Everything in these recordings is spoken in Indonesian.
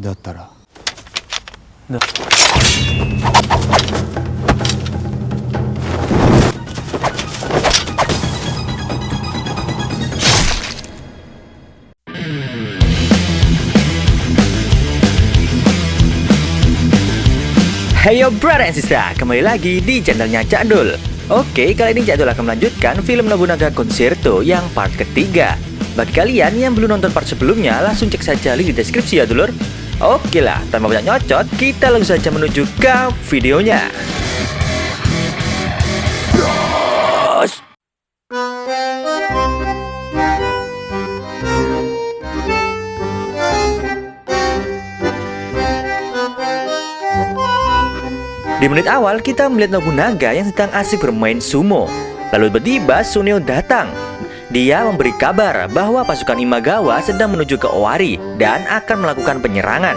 だったら Hey yo brother and sister, kembali lagi di channelnya Cakdul. Oke, kali ini Cakdul akan melanjutkan film Nobunaga Concerto yang part ketiga. Bagi kalian yang belum nonton part sebelumnya, langsung cek saja link di deskripsi ya dulur. Oke lah, tanpa banyak nyocot, kita langsung saja menuju ke videonya. Bros. Di menit awal kita melihat Nobunaga yang sedang asik bermain sumo. Lalu tiba-tiba Suneo datang. Dia memberi kabar bahwa pasukan Imagawa sedang menuju ke Owari dan akan melakukan penyerangan.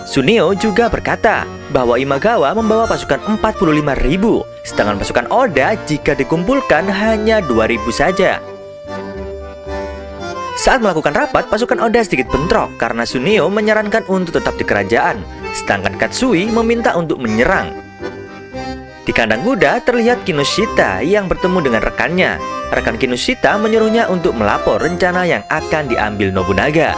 Suneo juga berkata bahwa Imagawa membawa pasukan 45.000, sedangkan pasukan Oda jika dikumpulkan hanya 2.000 saja. Saat melakukan rapat, pasukan Oda sedikit bentrok karena Suneo menyarankan untuk tetap di kerajaan, sedangkan Katsui meminta untuk menyerang. Di kandang kuda terlihat Kinoshita yang bertemu dengan rekannya. Rekan Kinoshita menyuruhnya untuk melapor rencana yang akan diambil Nobunaga.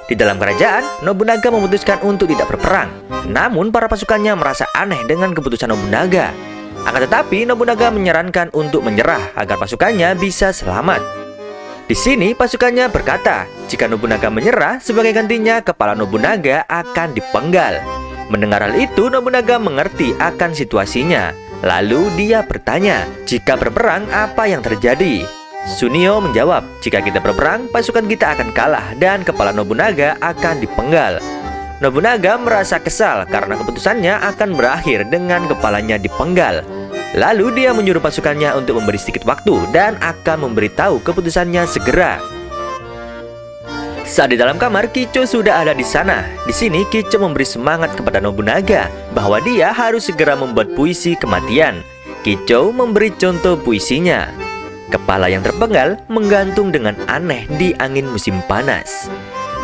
Di dalam kerajaan, Nobunaga memutuskan untuk tidak berperang. Namun para pasukannya merasa aneh dengan keputusan Nobunaga. Akan tetapi Nobunaga menyarankan untuk menyerah agar pasukannya bisa selamat. Di sini pasukannya berkata, jika Nobunaga menyerah, sebagai gantinya kepala Nobunaga akan dipenggal. Mendengar hal itu, Nobunaga mengerti akan situasinya. Lalu dia bertanya, jika berperang apa yang terjadi? Suneo menjawab, jika kita berperang, pasukan kita akan kalah dan kepala Nobunaga akan dipenggal. Nobunaga merasa kesal karena keputusannya akan berakhir dengan kepalanya dipenggal. Lalu dia menyuruh pasukannya untuk memberi sedikit waktu dan akan memberitahu keputusannya segera. Saat di dalam kamar, Kicho sudah ada di sana. Di sini Kicho memberi semangat kepada Nobunaga bahwa dia harus segera membuat puisi kematian. Kicho memberi contoh puisinya. Kepala yang terpenggal menggantung dengan aneh di angin musim panas.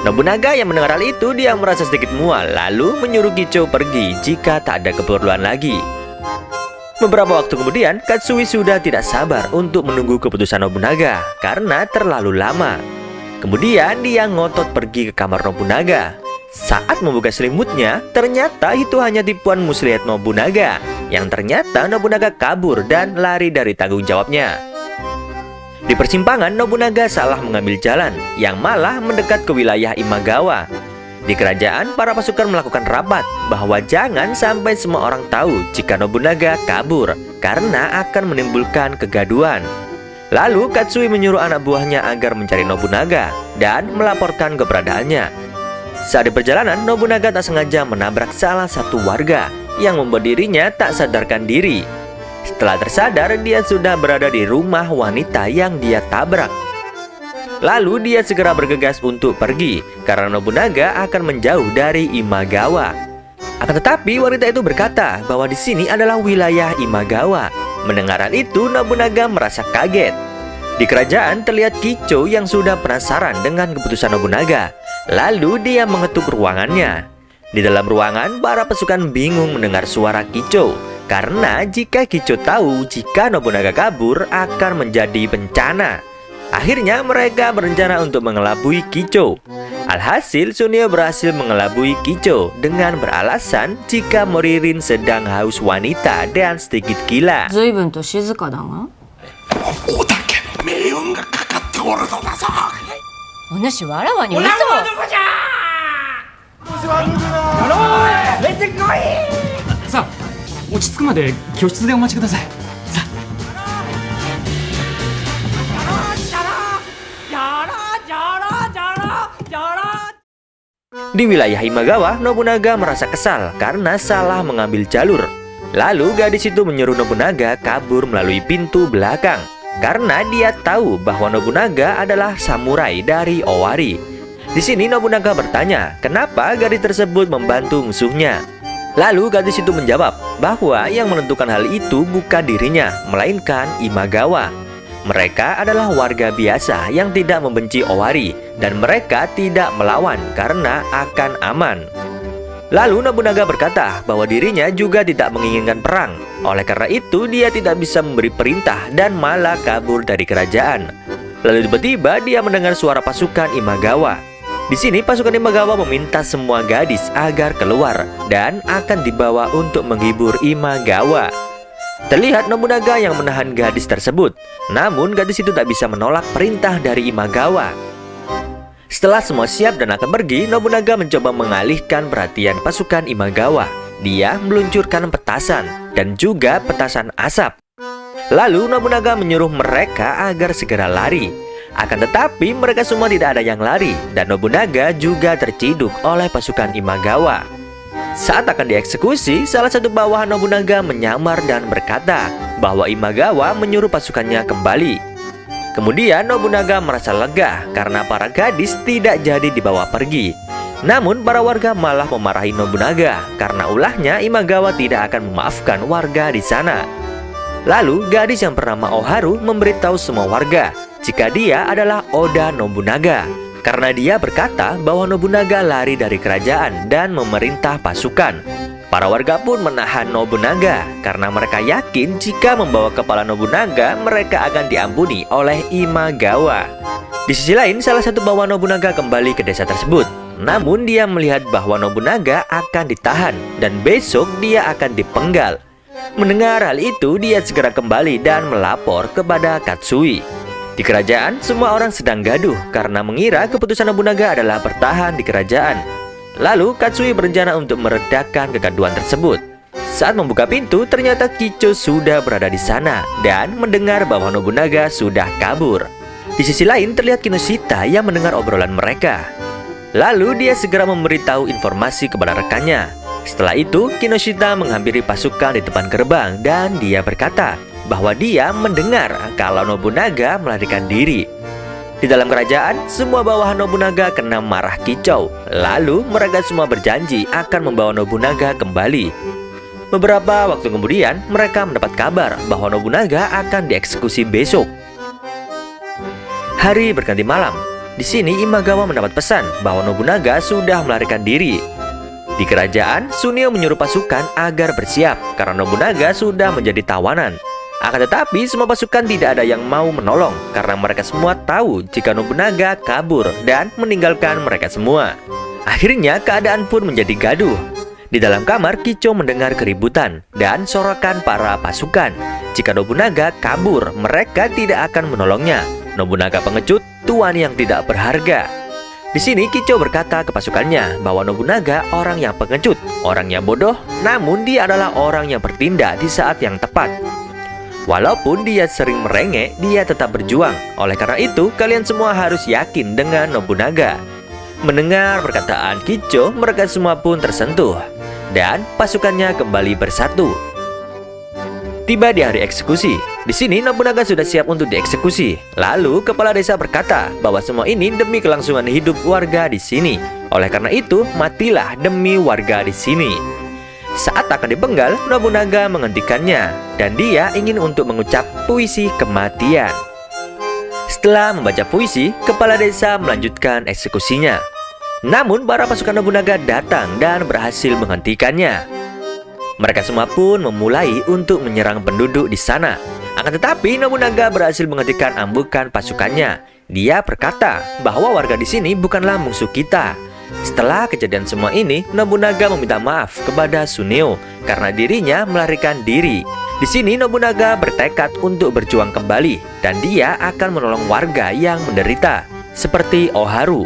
Nobunaga yang mendengar hal itu, dia merasa sedikit mual, lalu menyuruh Kicho pergi jika tak ada keperluan lagi. Beberapa waktu kemudian, Katsui sudah tidak sabar untuk menunggu keputusan Nobunaga karena terlalu lama. Kemudian dia ngotot pergi ke kamar Nobunaga. Saat membuka selimutnya, ternyata itu hanya tipuan muslihat Nobunaga. Yang ternyata Nobunaga kabur dan lari dari tanggung jawabnya. Di persimpangan, Nobunaga salah mengambil jalan yang malah mendekat ke wilayah Imagawa. Di kerajaan, para pasukan melakukan rapat bahwa jangan sampai semua orang tahu jika Nobunaga kabur karena akan menimbulkan kegaduhan. Lalu Katsui menyuruh anak buahnya agar mencari Nobunaga dan melaporkan keberadaannya. Saat di perjalanan, Nobunaga tak sengaja menabrak salah satu warga yang membuat dirinya tak sadarkan diri. Setelah tersadar, dia sudah berada di rumah wanita yang dia tabrak. Lalu dia segera bergegas untuk pergi karena Nobunaga akan menjauh dari Imagawa. Akan tetapi wanita itu berkata bahwa di sini adalah wilayah Imagawa. Mendengar hal itu, Nobunaga merasa kaget. Di kerajaan terlihat Kicho yang sudah penasaran dengan keputusan Nobunaga. Lalu dia mengetuk ruangannya. Di dalam ruangan, para pasukan bingung mendengar suara Kicho. Karena jika Kicho tahu jika Nobunaga kabur akan menjadi bencana. Akhirnya mereka berencana untuk mengelabui Kicho. Alhasil Suneo berhasil mengelabui Kicho dengan beralasan jika Moririn sedang haus wanita dan sedikit gila. 随分と静かだが。ここだけの命運がかかっておるのだぞ。お主わらわに嘘を。さあ落ち着くまで教室でお待ちください。さあ Di wilayah Imagawa, Nobunaga merasa kesal karena salah mengambil jalur. Lalu gadis itu menyuruh Nobunaga kabur melalui pintu belakang karena dia tahu bahwa Nobunaga adalah samurai dari Owari. Di sini Nobunaga bertanya kenapa gadis tersebut membantu musuhnya. Lalu gadis itu menjawab bahwa yang menentukan hal itu bukan dirinya, melainkan Imagawa. Mereka adalah warga biasa yang tidak membenci Owari dan mereka tidak melawan karena akan aman. Lalu Nobunaga berkata bahwa dirinya juga tidak menginginkan perang. Oleh karena itu, dia tidak bisa memberi perintah dan malah kabur dari kerajaan. Lalu tiba-tiba dia mendengar suara pasukan Imagawa. Di sini pasukan Imagawa meminta semua gadis agar keluar dan akan dibawa untuk menghibur Imagawa. Terlihat Nobunaga yang menahan gadis tersebut. Namun gadis itu tak bisa menolak perintah dari Imagawa. Setelah semua siap dan akan pergi, Nobunaga mencoba mengalihkan perhatian pasukan Imagawa. Dia meluncurkan petasan dan juga petasan asap. Lalu Nobunaga menyuruh mereka agar segera lari. Akan tetapi mereka semua tidak ada yang lari dan Nobunaga juga terciduk oleh pasukan Imagawa. Saat akan dieksekusi, salah satu bawahan Nobunaga menyamar dan berkata bahwa Imagawa menyuruh pasukannya kembali. Kemudian Nobunaga merasa lega karena para gadis tidak jadi dibawa pergi. Namun para warga malah memarahi Nobunaga karena ulahnya Imagawa tidak akan memaafkan warga di sana. Lalu gadis yang bernama Oharu memberitahu semua warga jika dia adalah Oda Nobunaga karena dia berkata bahwa Nobunaga lari dari kerajaan dan memerintah pasukan. Para warga pun menahan Nobunaga karena mereka yakin jika membawa kepala Nobunaga mereka akan diampuni oleh Imagawa. Di sisi lain, salah satu bawahan Nobunaga kembali ke desa tersebut. Namun dia melihat bahwa Nobunaga akan ditahan dan besok dia akan dipenggal. Mendengar hal itu, dia segera kembali dan melapor kepada Katsui. Di kerajaan, semua orang sedang gaduh karena mengira keputusan Nobunaga adalah bertahan di kerajaan. Lalu Katsui berencana untuk meredakan kegaduhan tersebut. Saat membuka pintu, ternyata Kicho sudah berada di sana dan mendengar bahwa Nobunaga sudah kabur. Di sisi lain terlihat Kinoshita yang mendengar obrolan mereka. Lalu dia segera memberitahu informasi kepada rekannya. Setelah itu, Kinoshita menghampiri pasukan di depan gerbang dan dia berkata bahwa dia mendengar kalau Nobunaga melarikan diri. Di dalam kerajaan, semua bawahan Nobunaga kena marah kicau. Lalu mereka semua berjanji akan membawa Nobunaga kembali. Beberapa waktu kemudian, mereka mendapat kabar bahwa Nobunaga akan dieksekusi besok. Hari berganti malam. Di sini Imagawa mendapat pesan bahwa Nobunaga sudah melarikan diri. Di kerajaan, Sunio menyuruh pasukan agar bersiap karena Nobunaga sudah menjadi tawanan. Akan tetapi semua pasukan tidak ada yang mau menolong karena mereka semua tahu jika Nobunaga kabur dan meninggalkan mereka semua. Akhirnya keadaan pun menjadi gaduh. Di dalam kamar, Kicho mendengar keributan dan sorokan para pasukan. Jika Nobunaga kabur, mereka tidak akan menolongnya. Nobunaga pengecut, tuan yang tidak berharga. Di sini Kicho berkata ke pasukannya bahwa Nobunaga orang yang pengecut, orang yang bodoh, namun dia adalah orang yang bertindak di saat yang tepat. Walaupun dia sering merengek, dia tetap berjuang. Oleh karena itu, kalian semua harus yakin dengan Nobunaga. Mendengar perkataan Kicho, mereka semua pun tersentuh. Dan pasukannya kembali bersatu. Tiba di hari eksekusi. Di sini Nobunaga sudah siap untuk dieksekusi. Lalu kepala desa berkata bahwa semua ini demi kelangsungan hidup warga di sini. Oleh karena itu, matilah demi warga di sini. Saat akan dipenggal, Nobunaga menghentikannya dan dia ingin untuk mengucap puisi kematian. Setelah membaca puisi, kepala desa melanjutkan eksekusinya. Namun para pasukan Nobunaga datang dan berhasil menghentikannya. Mereka semua pun memulai untuk menyerang penduduk di sana. Akan tetapi Nobunaga berhasil menghentikan ambukan pasukannya. Dia berkata bahwa warga di sini bukanlah musuh kita. Setelah kejadian semua ini, Nobunaga meminta maaf kepada Suneo karena dirinya melarikan diri. Di sini Nobunaga bertekad untuk berjuang kembali dan dia akan menolong warga yang menderita, seperti Oharu.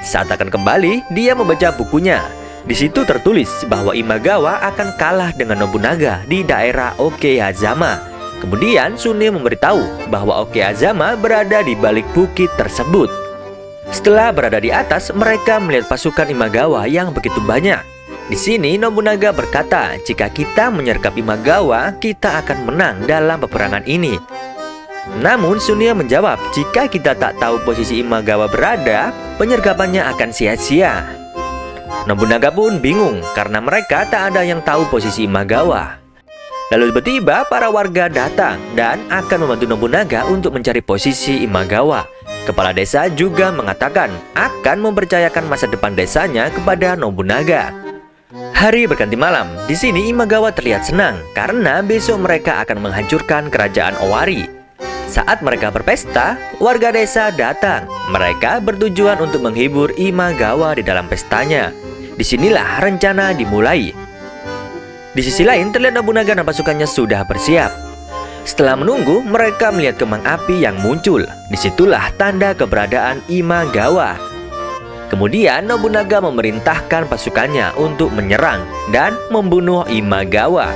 Saat akan kembali, dia membaca bukunya. Di situ tertulis bahwa Imagawa akan kalah dengan Nobunaga di daerah Okehazama. Kemudian Suneo memberitahu bahwa Okehazama berada di balik bukit tersebut. Setelah berada di atas, mereka melihat pasukan Imagawa yang begitu banyak. Di sini Nobunaga berkata, jika kita menyergap Imagawa, kita akan menang dalam peperangan ini. Namun Sunio menjawab, jika kita tak tahu posisi Imagawa berada, penyergapannya akan sia-sia. Nobunaga pun bingung karena mereka tak ada yang tahu posisi Imagawa. Lalu tiba-tiba para warga datang dan akan membantu Nobunaga untuk mencari posisi Imagawa. Kepala desa juga mengatakan akan mempercayakan masa depan desanya kepada Nobunaga. Hari berganti malam. Di sini Imagawa terlihat senang karena besok mereka akan menghancurkan kerajaan Owari. Saat mereka berpesta, warga desa datang. Mereka bertujuan untuk menghibur Imagawa di dalam pestanya. Disinilah rencana dimulai. Di sisi lain, terlihat Nobunaga dan pasukannya sudah bersiap. Setelah menunggu, mereka melihat kembang api yang muncul. Disitulah tanda keberadaan Imagawa. Kemudian Nobunaga memerintahkan pasukannya untuk menyerang dan membunuh Imagawa.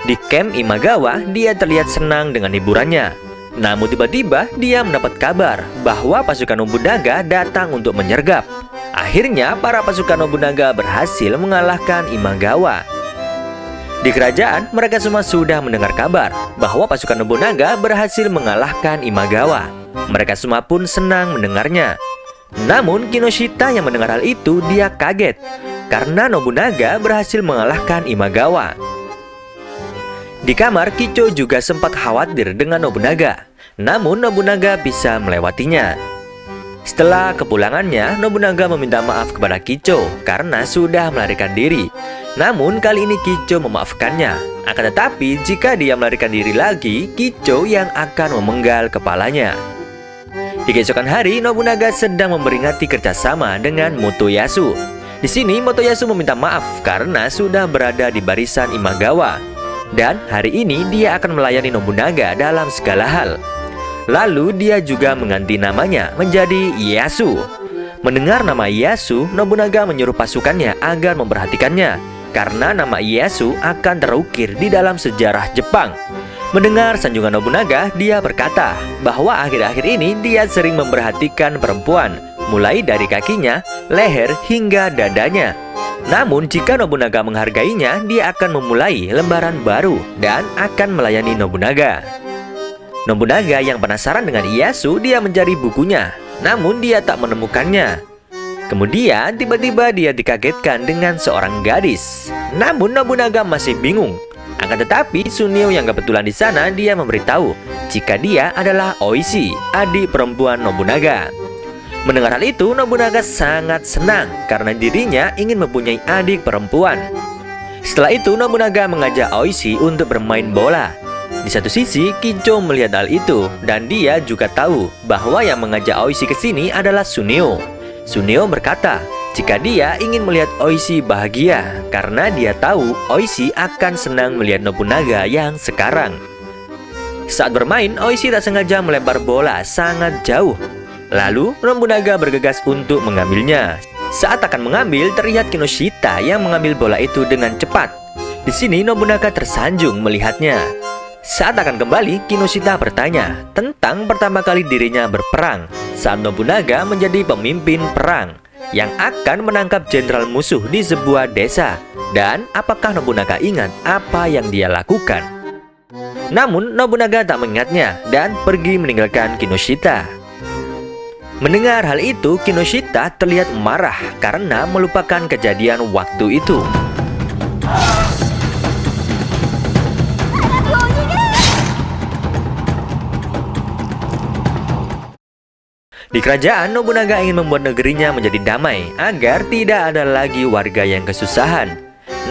Di camp Imagawa, dia terlihat senang dengan hiburannya. Namun tiba-tiba dia mendapat kabar bahwa pasukan Nobunaga datang untuk menyergap. Akhirnya para pasukan Nobunaga berhasil mengalahkan Imagawa. Di kerajaan, mereka semua sudah mendengar kabar bahwa pasukan Nobunaga berhasil mengalahkan Imagawa. Mereka semua pun senang mendengarnya. Namun Kinoshita yang mendengar hal itu, dia kaget karena Nobunaga berhasil mengalahkan Imagawa. Di kamar, Kicho juga sempat khawatir dengan Nobunaga. Namun Nobunaga bisa melewatinya. Setelah kepulangannya, Nobunaga meminta maaf kepada Kicho karena sudah melarikan diri. Namun kali ini Kicho memaafkannya. Akan tetapi jika dia melarikan diri lagi, Kicho yang akan memenggal kepalanya. Di keesokan hari, Nobunaga sedang memperingati kerjasama dengan Motoyasu. Di sini Motoyasu meminta maaf karena sudah berada di barisan Imagawa. Dan hari ini dia akan melayani Nobunaga dalam segala hal. Lalu dia juga mengganti namanya menjadi Ieyasu. Mendengar nama Ieyasu, Nobunaga menyuruh pasukannya agar memperhatikannya karena nama Ieyasu akan terukir di dalam sejarah Jepang. Mendengar sanjungan Nobunaga, dia berkata bahwa akhir-akhir ini dia sering memperhatikan perempuan, mulai dari kakinya, leher, hingga dadanya. Namun jika Nobunaga menghargainya, dia akan memulai lembaran baru dan akan melayani Nobunaga. Nobunaga yang penasaran dengan Ieyasu, dia mencari bukunya, namun dia tak menemukannya. Kemudian tiba-tiba dia dikagetkan dengan seorang gadis. Namun Nobunaga masih bingung. Akan tetapi Sunio yang kebetulan di sana, dia memberitahu jika dia adalah Oishi, adik perempuan Nobunaga. Mendengar hal itu, Nobunaga sangat senang karena dirinya ingin mempunyai adik perempuan. Setelah itu, Nobunaga mengajak Oishi untuk bermain bola. Di satu sisi, Kicho melihat hal itu dan dia juga tahu bahwa yang mengajak Oishi ke sini adalah Sunio. Sunio berkata jika dia ingin melihat Oishi bahagia karena dia tahu Oishi akan senang melihat Nobunaga yang sekarang. Saat bermain, Oishi tak sengaja melempar bola sangat jauh. Lalu Nobunaga bergegas untuk mengambilnya. Saat akan mengambil, terlihat Kinoshita yang mengambil bola itu dengan cepat. Di sini Nobunaga tersanjung melihatnya. Saat akan kembali, Kinoshita bertanya tentang pertama kali dirinya berperang saat Nobunaga menjadi pemimpin perang yang akan menangkap jenderal musuh di sebuah desa. Dan apakah Nobunaga ingat apa yang dia lakukan? Namun Nobunaga tak mengingatnya dan pergi meninggalkan Kinoshita. Mendengar hal itu, Kinoshita terlihat marah karena melupakan kejadian waktu itu. Di kerajaan, Nobunaga ingin membuat negerinya menjadi damai agar tidak ada lagi warga yang kesusahan.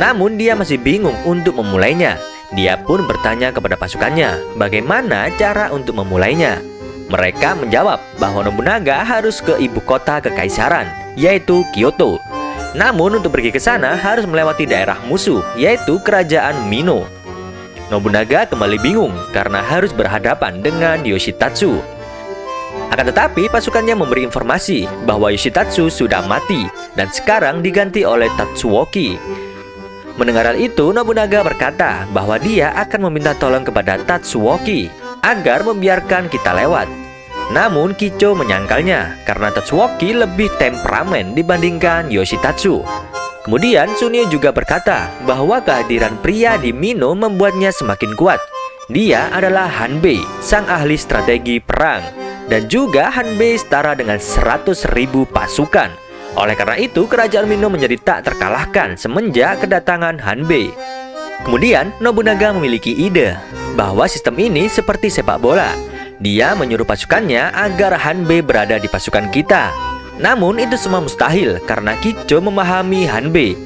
Namun dia masih bingung untuk memulainya. Dia pun bertanya kepada pasukannya bagaimana cara untuk memulainya. Mereka menjawab bahwa Nobunaga harus ke ibu kota kekaisaran, yaitu Kyoto. Namun untuk pergi ke sana harus melewati daerah musuh, yaitu kerajaan Mino. Nobunaga kembali bingung karena harus berhadapan dengan Yoshitatsu. Akan tetapi pasukannya memberi informasi bahwa Yoshitatsu sudah mati dan sekarang diganti oleh Tatsuoki. Mendengar hal itu, Nobunaga berkata bahwa dia akan meminta tolong kepada Tatsuoki agar membiarkan kita lewat. Namun Kicho menyangkalnya karena Tatsuoki lebih temperamen dibandingkan Yoshitatsu. Kemudian Sunio juga berkata bahwa kehadiran pria di Mino membuatnya semakin kuat. Dia adalah Hanbei, sang ahli strategi perang. Dan juga Hanbei setara dengan 100.000 pasukan. Oleh karena itu, kerajaan Mino menjadi tak terkalahkan semenjak kedatangan Hanbei. Kemudian, Nobunaga memiliki ide bahwa sistem ini seperti sepak bola. Dia menyuruh pasukannya agar Hanbei berada di pasukan kita. Namun itu semua mustahil karena Kicho memahami Hanbei.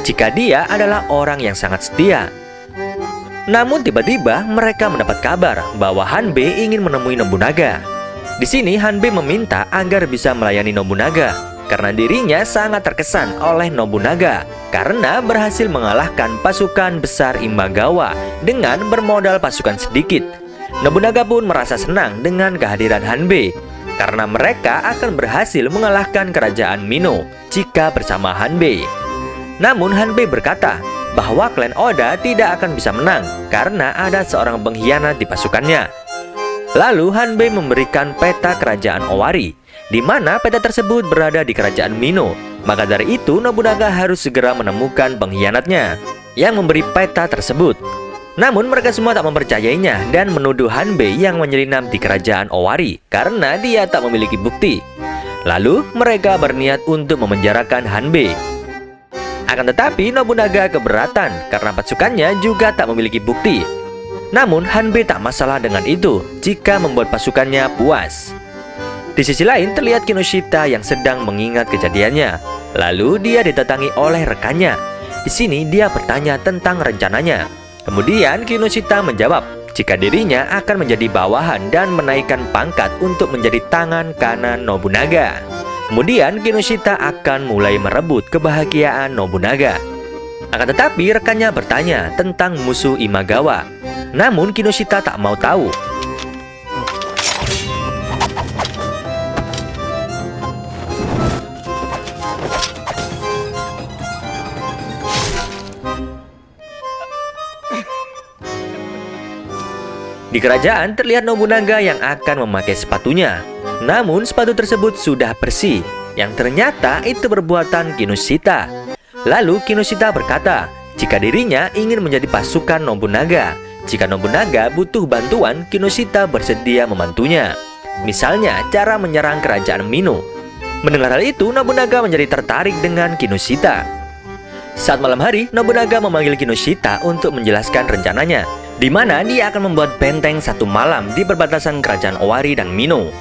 jika dia adalah orang yang sangat setia. Namun tiba-tiba mereka mendapat kabar bahwa Hanbei ingin menemui Nobunaga. Di sini Hanbei meminta agar bisa melayani Nobunaga karena dirinya sangat terkesan oleh Nobunaga karena berhasil mengalahkan pasukan besar Imagawa dengan bermodal pasukan sedikit. Nobunaga pun merasa senang dengan kehadiran Hanbei karena mereka akan berhasil mengalahkan kerajaan Mino jika bersama Hanbei. Namun Hanbei berkata bahwa klan Oda tidak akan bisa menang karena ada seorang pengkhianat di pasukannya. Lalu Hanbei memberikan peta kerajaan Owari, di mana peta tersebut berada di kerajaan Mino. Maka dari itu Nobunaga harus segera menemukan pengkhianatnya yang memberi peta tersebut. Namun mereka semua tak mempercayainya dan menuduh Hanbei yang menyelinap di kerajaan Owari karena dia tak memiliki bukti. Lalu mereka berniat untuk memenjarakan Hanbei. Akan tetapi Nobunaga keberatan karena pasukannya juga tak memiliki bukti. Namun Hanbei tak masalah dengan itu jika membuat pasukannya puas. Di sisi lain terlihat Kinoshita yang sedang mengingat kejadiannya. Lalu dia didatangi oleh rekannya. Di sini dia bertanya tentang rencananya. Kemudian Kinoshita menjawab jika dirinya akan menjadi bawahan dan menaikkan pangkat untuk menjadi tangan kanan Nobunaga. Kemudian Kinoshita akan mulai merebut kebahagiaan Nobunaga. Akan tetapi rekannya bertanya tentang musuh Imagawa. Namun Kinoshita tak mau tahu. Di kerajaan terlihat Nobunaga yang akan memakai sepatunya. Namun sepatu tersebut sudah bersih, yang ternyata itu perbuatan Kinoshita. Lalu Kinoshita berkata jika dirinya ingin menjadi pasukan Nobunaga. Jika Nobunaga butuh bantuan, Kinoshita bersedia membantunya. Misalnya cara menyerang kerajaan Mino. Mendengar hal itu, Nobunaga menjadi tertarik dengan Kinoshita. Saat malam hari, Nobunaga memanggil Kinoshita untuk menjelaskan rencananya, di mana dia akan membuat benteng satu malam di perbatasan kerajaan Owari dan Mino.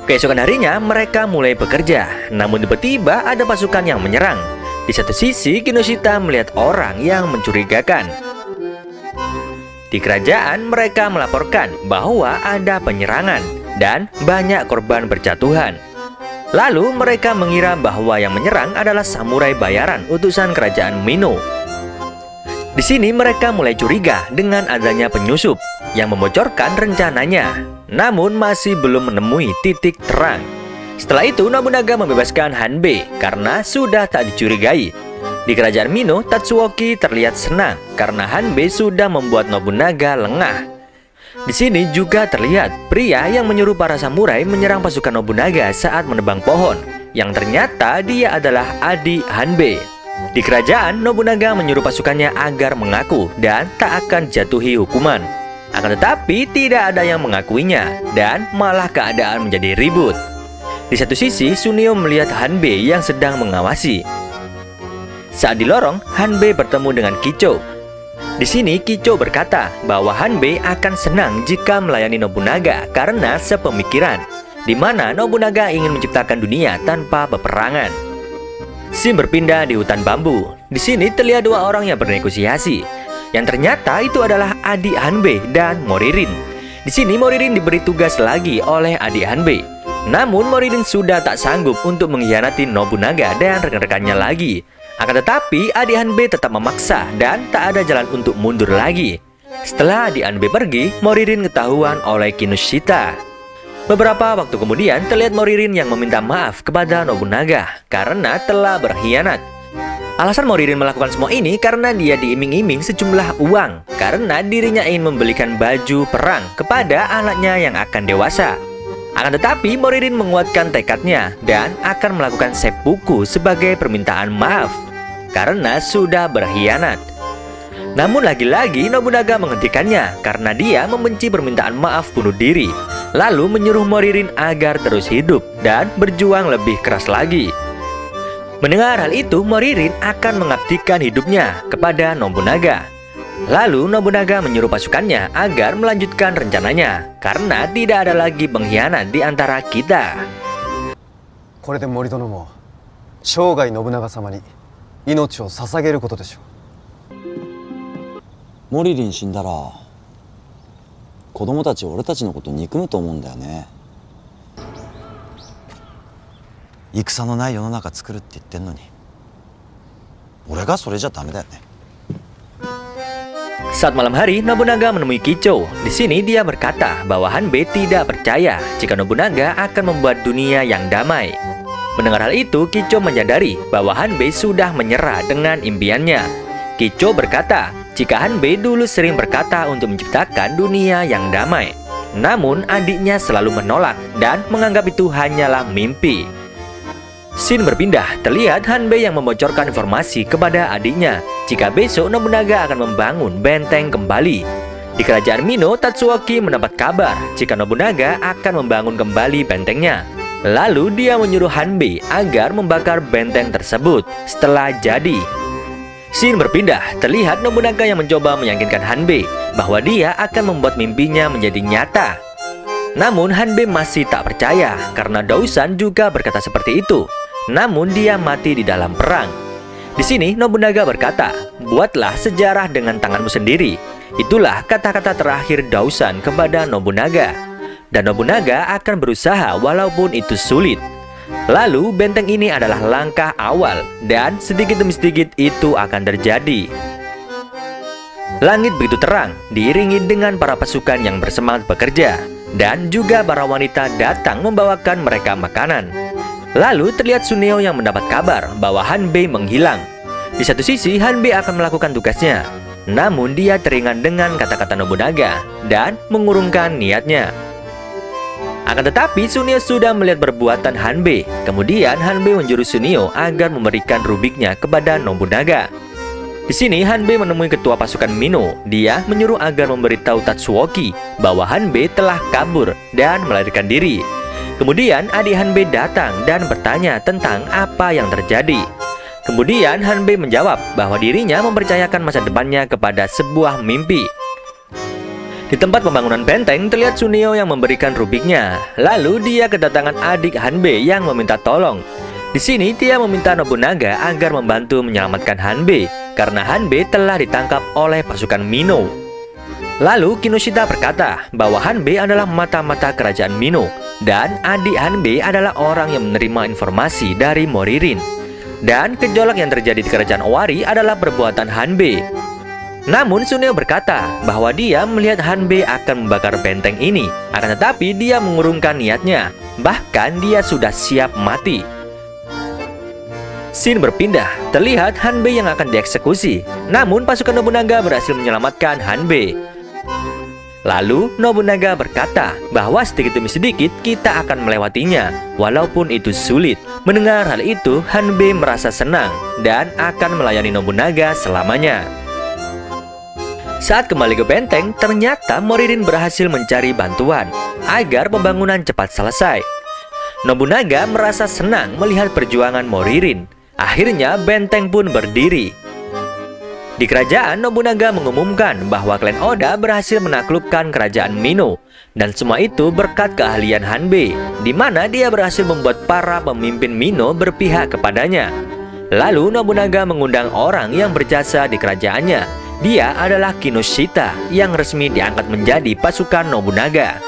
Keesokan harinya mereka mulai bekerja, namun tiba-tiba ada pasukan yang menyerang. Di satu sisi Kinoshita melihat orang yang mencurigakan. Di kerajaan mereka melaporkan bahwa ada penyerangan dan banyak korban berjatuhan. Lalu mereka mengira bahwa yang menyerang adalah samurai bayaran utusan kerajaan Mino. Di sini mereka mulai curiga dengan adanya penyusup yang membocorkan rencananya, namun masih belum menemui titik terang. Setelah itu Nobunaga membebaskan Hanbei karena sudah tak dicurigai. Di kerajaan Mino, Tatsuoki terlihat senang karena Hanbei sudah membuat Nobunaga lengah. Di sini juga terlihat pria yang menyuruh para samurai menyerang pasukan Nobunaga saat menebang pohon, yang ternyata dia adalah adik Hanbei. Di kerajaan, Nobunaga menyuruh pasukannya agar mengaku dan tak akan jatuhi hukuman. Akan tetapi tidak ada yang mengakuinya dan malah keadaan menjadi ribut. Di satu sisi, Sunio melihat Hanbei yang sedang mengawasi. Saat di lorong, Hanbei bertemu dengan Kicho. Di sini Kicho berkata bahwa Hanbei akan senang jika melayani Nobunaga karena sepemikiran, di mana Nobunaga ingin menciptakan dunia tanpa peperangan. Scene berpindah di hutan bambu. Di sini terlihat dua orang yang bernegosiasi, yang ternyata itu adalah adik Hanbei dan Moririn. Di sini Moririn diberi tugas lagi oleh adik Hanbei. Namun Moririn sudah tak sanggup untuk mengkhianati Nobunaga dan rekan-rekannya lagi. Akan tetapi adik Hanbei tetap memaksa dan tak ada jalan untuk mundur lagi. Setelah adik Hanbei pergi, Moririn ketahuan oleh Kinoshita. Beberapa waktu kemudian terlihat Moririn yang meminta maaf kepada Nobunaga karena telah berkhianat. Alasan Moririn melakukan semua ini karena dia diiming-iming sejumlah uang karena dirinya ingin membelikan baju perang kepada anaknya yang akan dewasa. Akan tetapi Moririn menguatkan tekadnya dan akan melakukan seppuku sebagai permintaan maaf karena sudah berkhianat. Namun lagi-lagi Nobunaga menghentikannya karena dia membenci permintaan maaf bunuh diri, lalu menyuruh Moririn agar terus hidup dan berjuang lebih keras lagi. Mendengar hal itu, Moririn akan mengabdikan hidupnya kepada Nobunaga. Lalu Nobunaga menyuruh pasukannya agar melanjutkan rencananya karena tidak ada lagi pengkhianat di antara kita. これで森殿も生涯信長様に命を捧げることでしょう。モリリン死んだら子供たち俺たちのこと憎むと思うんだよね。戦のない世の中作るって言ってんのに俺がそれじゃダメだよね。 Saat malam hari, Nobunaga menemui Kicho. Di sini dia berkata bahwa Hanbei tidak percaya jika Nobunaga akan membuat dunia yang damai. Mendengar hal itu, Kicho menyadari bahwa Hanbei sudah menyerah dengan impiannya. Kicho berkata, jika Hanbei dulu sering berkata untuk menciptakan dunia yang damai. Namun, adiknya selalu menolak dan menganggap itu hanyalah mimpi. Scene berpindah, terlihat Hanbei yang membocorkan informasi kepada adiknya jika besok Nobunaga akan membangun benteng kembali. Di kerajaan Mino, Tatsuoki mendapat kabar jika Nobunaga akan membangun kembali bentengnya. Lalu dia menyuruh Hanbei agar membakar benteng tersebut setelah jadi. Scene berpindah, terlihat Nobunaga yang mencoba meyakinkan Hanbei bahwa dia akan membuat mimpinya menjadi nyata. Namun Hanbei masih tak percaya karena Dousan juga berkata seperti itu. Namun dia mati di dalam perang. Di sini Nobunaga berkata, buatlah sejarah dengan tanganmu sendiri. Itulah kata-kata terakhir Dousan kepada Nobunaga. Dan Nobunaga akan berusaha walaupun itu sulit. Lalu benteng ini adalah langkah awal dan sedikit demi sedikit itu akan terjadi. Langit begitu terang, diiringi dengan para pasukan yang bersemangat bekerja. Dan juga para wanita datang membawakan mereka makanan. Lalu terlihat Suneo yang mendapat kabar bahwa Hanbei menghilang. Di satu sisi Hanbei akan melakukan tugasnya, namun dia teringat dengan kata-kata Nobunaga dan mengurungkan niatnya. Akan tetapi Suneo sudah melihat perbuatan Hanbei. Kemudian Hanbei menjurus Suneo agar memberikan rubiknya kepada Nobunaga. Di sini Hanbei menemui ketua pasukan Mino. Dia menyuruh agar memberitahu Tatsuoki bahwa Hanbei telah kabur dan melarikan diri. Kemudian adik Hanbei datang dan bertanya tentang apa yang terjadi. Kemudian Hanbei menjawab bahwa dirinya mempercayakan masa depannya kepada sebuah mimpi. Di tempat pembangunan benteng terlihat Suneo yang memberikan rubiknya. Lalu dia kedatangan adik Hanbei yang meminta tolong. Di sini dia meminta Nobunaga agar membantu menyelamatkan Hanbei karena Hanbei telah ditangkap oleh pasukan Mino. Lalu Kinoshita berkata bahwa Hanbei adalah mata-mata kerajaan Mino dan adik Hanbei adalah orang yang menerima informasi dari Moririn. Dan gejolak yang terjadi di kerajaan Owari adalah perbuatan Hanbei. Namun Suneo berkata bahwa dia melihat Hanbei akan membakar benteng ini. Akan tetapi dia mengurungkan niatnya. Bahkan dia sudah siap mati. Scene berpindah, terlihat Hanbei yang akan dieksekusi. Namun pasukan Nobunaga berhasil menyelamatkan Hanbei. Lalu Nobunaga berkata bahwa sedikit demi sedikit kita akan melewatinya, walaupun itu sulit. Mendengar hal itu, Hanbei merasa senang dan akan melayani Nobunaga selamanya. Saat kembali ke benteng, ternyata Moririn berhasil mencari bantuan agar pembangunan cepat selesai. Nobunaga merasa senang melihat perjuangan Moririn. Akhirnya benteng pun berdiri. Di kerajaan, Nobunaga mengumumkan bahwa klan Oda berhasil menaklukkan kerajaan Mino. Dan semua itu berkat keahlian Hanbei, di mana dia berhasil membuat para pemimpin Mino berpihak kepadanya. Lalu Nobunaga mengundang orang yang berjasa di kerajaannya. Dia adalah Kinoshita yang resmi diangkat menjadi pasukan Nobunaga.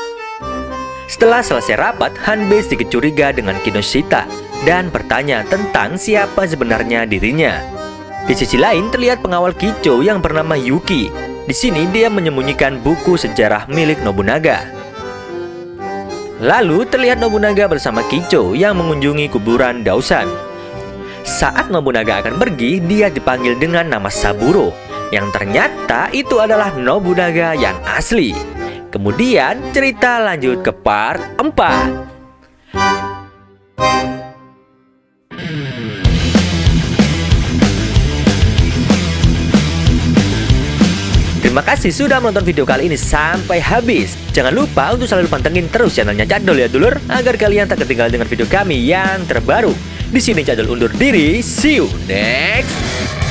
Setelah selesai rapat, Hanbei sedikit curiga dengan Kinoshita dan bertanya tentang siapa sebenarnya dirinya. Di sisi lain terlihat pengawal Kicho yang bernama Yuki. Di sini dia menyembunyikan buku sejarah milik Nobunaga. Lalu terlihat Nobunaga bersama Kicho yang mengunjungi kuburan Dousan. Saat Nobunaga akan pergi, dia dipanggil dengan nama Saburo, yang ternyata itu adalah Nobunaga yang asli. Kemudian cerita lanjut ke part 4. Terima kasih sudah menonton video kali ini sampai habis. Jangan lupa untuk selalu pantengin terus channelnya Cadol ya dulur, agar kalian tak ketinggalan dengan video kami yang terbaru. Di sini Cadol undur diri. See you next